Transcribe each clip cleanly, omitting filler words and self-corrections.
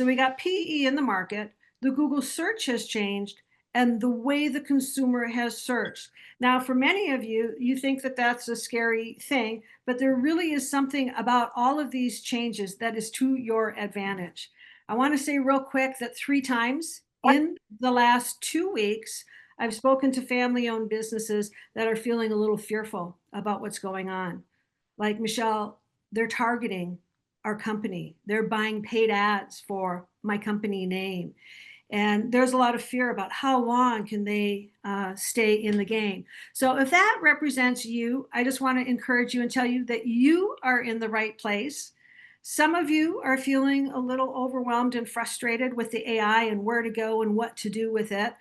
So we got PE in the market, the Google search has changed, and the way the consumer has searched. Now, for many of you, you think that that's a scary thing, but there really is something about all of these changes that is to your advantage. I want to say real quick that 3 times in the last 2 weeks, I've spoken to family owned businesses that are feeling a little fearful about what's going on. Like Michelle, they're targeting our company, they're buying paid ads for my company name. And there's a lot of fear about how long can they stay in the game. So if that represents you, I just want to encourage you and tell you that you are in the right place. Some of you are feeling a little overwhelmed and frustrated with the AI and where to go and what to do with it.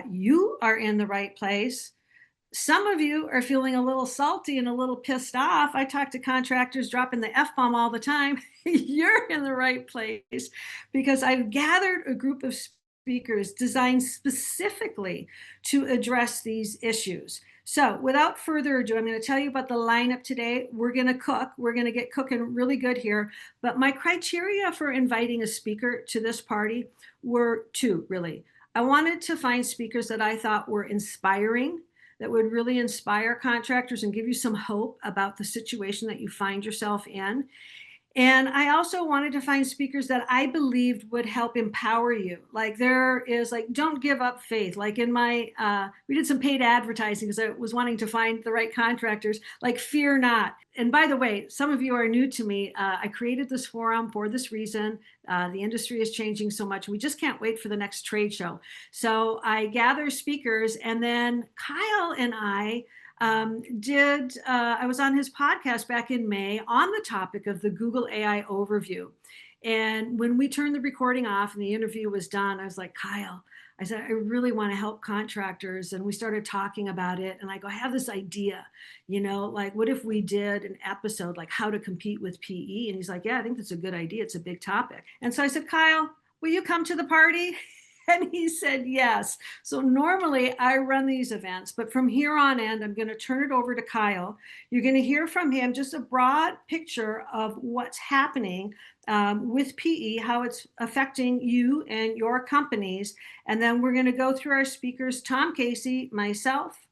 You are in the right place. Some of you are feeling a little salty and a little pissed off. I talk to contractors dropping the F-bomb all the time. You're in the right place because I've gathered a group of speakers designed specifically to address these issues. So without further ado, I'm going to tell you about the lineup today. We're going to cook. We're going to get cooking really good here. But my criteria for inviting a speaker to this party were 2, really. I wanted to find speakers that I thought were inspiring, that would really inspire contractors and give you some hope about the situation that you find yourself in. And I also wanted to find speakers that I believed would help empower you. Like there is like, don't give up faith. Like in my, we did some paid advertising because I was wanting to find the right contractors, like fear not. And by the way, some of you are new to me. I created this forum for this reason. The industry is changing so much. We just can't wait for the next trade show. So I gather speakers and then Kyle and I I was on his podcast back in May on the topic of the Google AI overview. And when we turned the recording off and the interview was done, I was like, Kyle, I said, I really want to help contractors. And we started talking about it. And I go, I have this idea, like what if we did an episode like how to compete with PE? And he's like, yeah, I think that's a good idea. It's a big topic. And so I said, Kyle, will you come to the party? And he said yes. So normally I run these events, but from here on in, I'm going to turn it over to Kyle. You're going to hear from him just a broad picture of what's happening with PE, how it's affecting you and your companies. And then we're going to go through our speakers, Tom Casey, myself,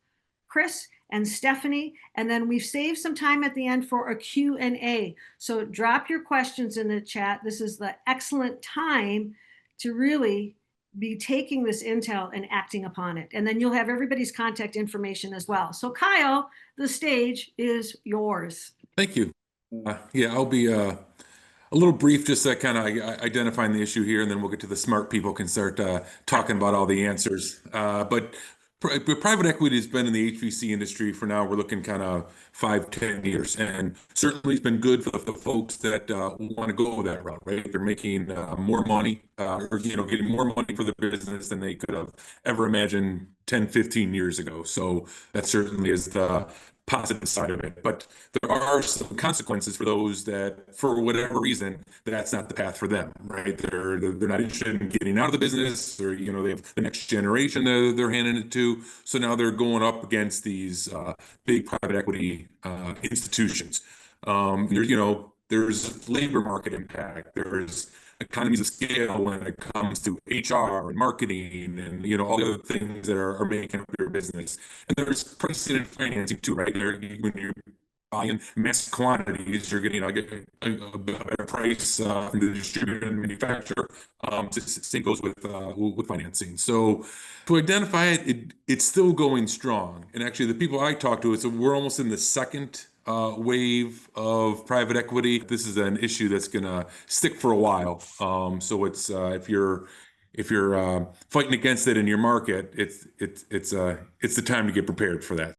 Chris, and Stephanie, and then we've saved some time at the end for a Q&A. So drop your questions in the chat. This is the excellent time to really be taking this intel and acting upon it. And then you'll have everybody's contact information as well. So Kyle, the stage is yours. Thank you. Yeah, I'll be a little brief, just kind of identifying the issue here, and then we'll get to the smart people can start talking about all the answers. But private equity has been in the HVAC industry for now, we're looking kind of 5-10 years, and certainly it's been good for the folks that want to go that route, right? They're making more money, or getting more money for the business than they could have ever imagined 10-15 years ago. So that certainly is the positive side of it. But there are some consequences for those that, for whatever reason, that's not the path for them, right? They're not interested in getting out of the business, or they have the next generation that they're handing it to. So now they're going up against these big private equity institutions. There's labor market impact. There's economies of scale when it comes to HR and marketing and all the other things that are making up your business. And there's pricing and financing too, right? When you're buying mass quantities, you're getting a better price from the distributor and manufacturer. Same goes with financing. So to identify it, it's still going strong. And actually, the people I talk to, we're almost in the second wave of private equity. This is an issue that's going to stick for a while. So it's if you're fighting against it in your market, it's the time to get prepared for that.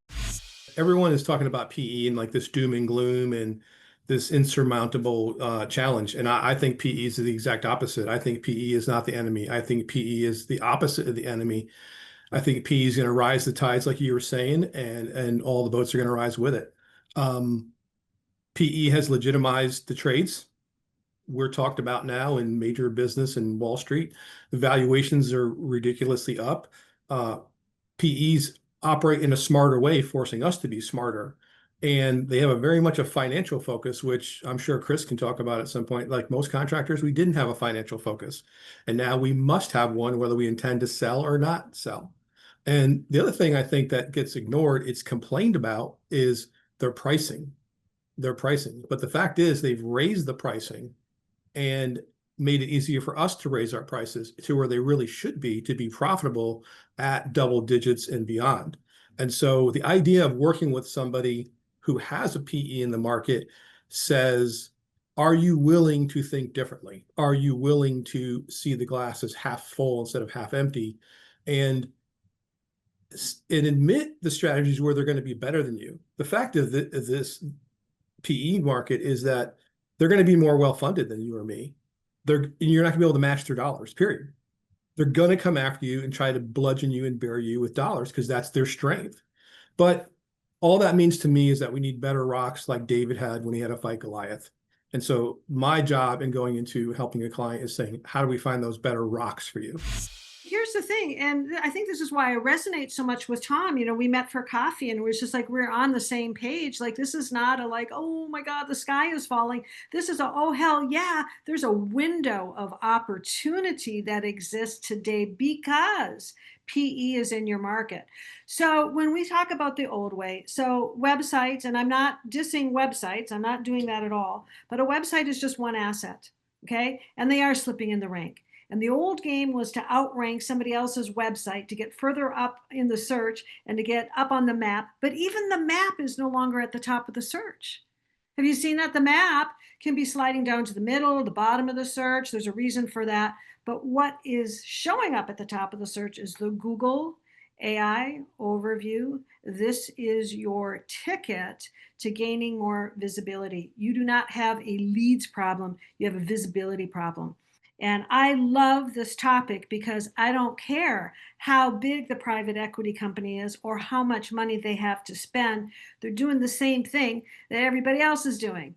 Everyone is talking about PE and like this doom and gloom and this insurmountable challenge. And I think PE is the exact opposite. I think PE is not the enemy. I think PE is the opposite of the enemy. I think PE is going to rise the tides, like you were saying, and all the boats are going to rise with it. PE has legitimized the trades we're talked about now in major business and Wall Street. The valuations are ridiculously up. PEs operate in a smarter way, forcing us to be smarter. And they have a very much a financial focus, which I'm sure Chris can talk about at some point. Like most contractors, we didn't have a financial focus. And now we must have one, whether we intend to sell or not sell. And the other thing I think that gets ignored, it's complained about, is their pricing. Their pricing. But the fact is they've raised the pricing and made it easier for us to raise our prices to where they really should be to be profitable at double digits and beyond. And so the idea of working with somebody who has a PE in the market says, are you willing to think differently? Are you willing to see the glass as half full instead of half empty? And admit the strategies where they're going to be better than you. The fact of this PE market is that they're going to be more well-funded than you or me. You're not going to be able to match their dollars, period. They're going to come after you and try to bludgeon you and bury you with dollars because that's their strength. But all that means to me is that we need better rocks like David had when he had to fight Goliath. And so my job in going into helping a client is saying, how do we find those better rocks for you? Here's the thing, and I think this is why I resonate so much with Tom. We met for coffee and it was just like we're on the same page. Like, this is not a like, oh my God, the sky is falling. This is a, oh hell yeah, there's a window of opportunity that exists today because PE is in your market. So when we talk about the old way, so websites, and I'm not dissing websites, I'm not doing that at all, but a website is just one asset, okay? And they are slipping in the rank. And the old game was to outrank somebody else's website to get further up in the search and to get up on the map. But even the map is no longer at the top of the search. Have you seen that? The map can be sliding down to the middle, the bottom of the search. There's a reason for that. But what is showing up at the top of the search is the Google AI overview. This is your ticket to gaining more visibility. You do not have a leads problem, you have a visibility problem. And I love this topic because I don't care how big the private equity company is or how much money they have to spend. They're doing the same thing that everybody else is doing.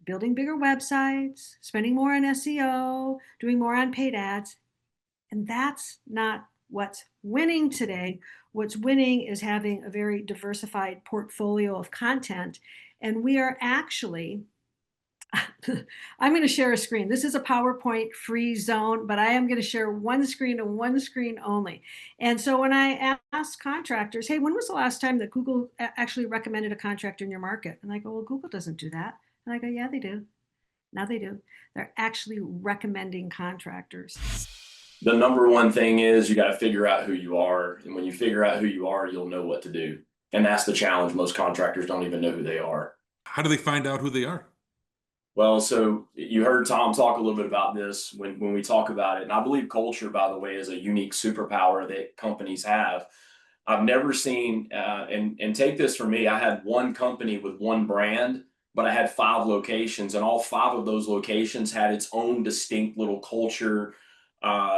Building bigger websites, spending more on SEO, doing more on paid ads. And that's not what's winning today. What's winning is having a very diversified portfolio of content. And we are actually I'm going to share a screen. This is a PowerPoint free zone, but I am going to share one screen and one screen only. And so when I ask contractors, hey, when was the last time that Google actually recommended a contractor in your market? And I go, well, Google doesn't do that. And I go, yeah, they do. Now they do. They're actually recommending contractors. The number one thing is you got to figure out who you are. And when you figure out who you are, you'll know what to do. And that's the challenge. Most contractors don't even know who they are. How do they find out who they are? Well, so you heard Tom talk a little bit about this when we talk about it. And I believe culture, by the way, is a unique superpower that companies have. I've never seen, and take this from me, I had one company with one brand, but I had 5 locations, and all 5 of those locations had its own distinct little culture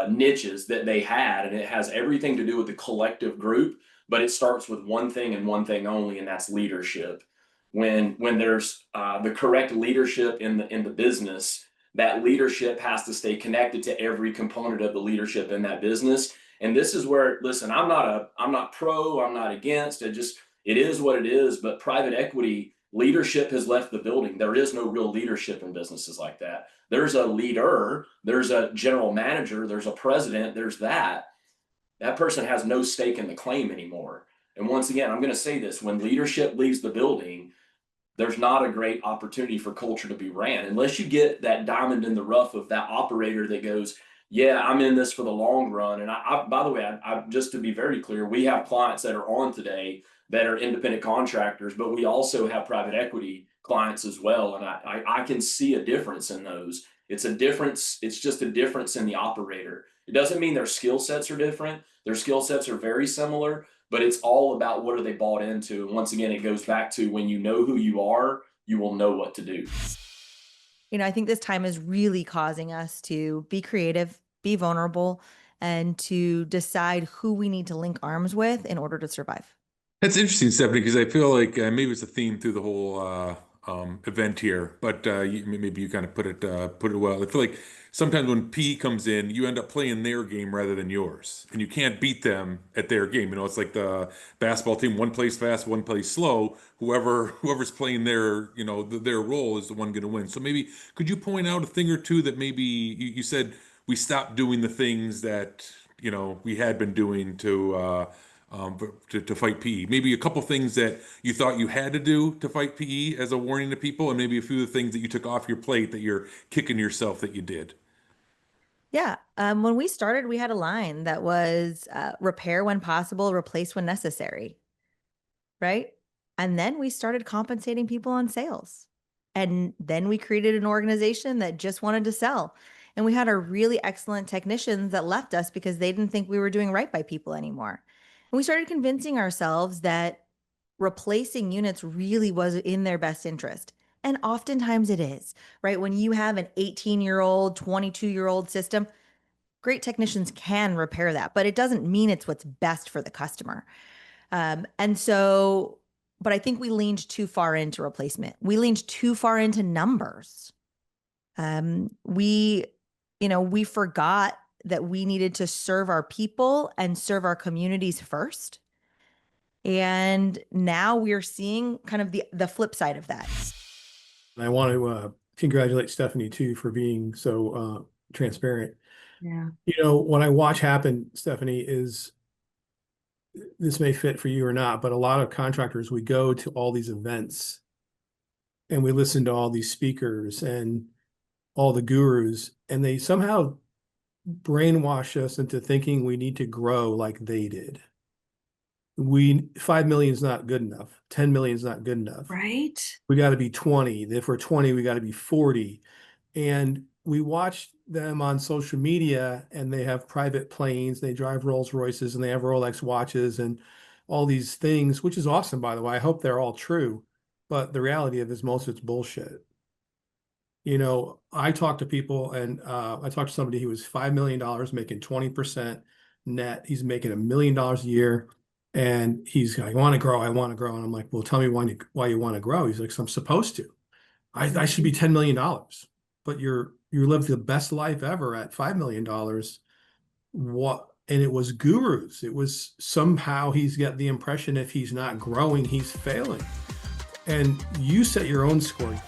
niches that they had. And it has everything to do with the collective group, but it starts with one thing and one thing only, and that's leadership. When there's the correct leadership in the business, that leadership has to stay connected to every component of the leadership in that business. And this is where, listen, I'm not pro, I'm not against. It is what it is. But private equity leadership has left the building. There is no real leadership in businesses like that. There's a leader, there's a general manager, there's a president, there's that. That person has no stake in the claim anymore. And once again, I'm going to say this: when leadership leaves the building, there's not a great opportunity for culture to be ran unless you get that diamond in the rough of that operator that goes, yeah, I'm in this for the long run. And by the way, I just to be very clear, we have clients that are on today that are independent contractors, but we also have private equity clients as well. And I can see a difference in those. It's a difference. It's just a difference in the operator. It doesn't mean their skill sets are different. Their skill sets are very similar, but it's all about what are they bought into. And once again, it goes back to when you know who you are, you will know what to do. I think this time is really causing us to be creative, be vulnerable, and to decide who we need to link arms with in order to survive. That's interesting, Stephanie, because I feel like maybe it's a theme through the whole event here, but maybe you kind of put it well. I feel like sometimes when PE comes in, you end up playing their game rather than yours, and you can't beat them at their game. You know, it's like the basketball team: one plays fast, one plays slow. Whoever's playing their, you know, their role is the one going to win. So maybe could you point out a thing or two that maybe you said we stopped doing the things that, you know, we had been doing to fight PE. Maybe a couple things that you thought you had to do to fight PE as a warning to people, and maybe a few of the things that you took off your plate that you're kicking yourself that you did. Yeah. When we started, we had a line that was repair when possible, replace when necessary. Right. And then we started compensating people on sales. And then we created an organization that just wanted to sell. And we had our really excellent technicians that left us because they didn't think we were doing right by people anymore. And we started convincing ourselves that replacing units really was in their best interest. And oftentimes it is, right? When you have an 18-year-old, 22-year-old system, great technicians can repair that, but it doesn't mean it's what's best for the customer. And so, but I think we leaned too far into replacement. We leaned too far into numbers. We forgot that we needed to serve our people and serve our communities first. And now we're seeing kind of the flip side of that. And I want to congratulate Stephanie too for being so transparent. Yeah. You know, what I watch happen, Stephanie, is this may fit for you or not, but a lot of contractors, we go to all these events and we listen to all these speakers and all the gurus, and they somehow brainwash us into thinking we need to grow like they did. 5 million is not good enough. 10 million is not good enough. Right. We got to be 20. If we're 20, we got to be 40. And we watch them on social media, and they have private planes, they drive Rolls Royces, and they have Rolex watches and all these things, which is awesome, by the way. I hope they're all true. But the reality of it is most of it's bullshit. You know, I talk to people, and I talked to somebody who was $5 million making 20% net. He's making $1 million a year. And he's like, I want to grow. And I'm like, well, tell me why you want to grow. He's like, so I'm supposed to. I should be $10 million, but you live the best life ever at $5 million. What? And it was gurus. It was somehow he's got the impression if he's not growing, he's failing. And you set your own score.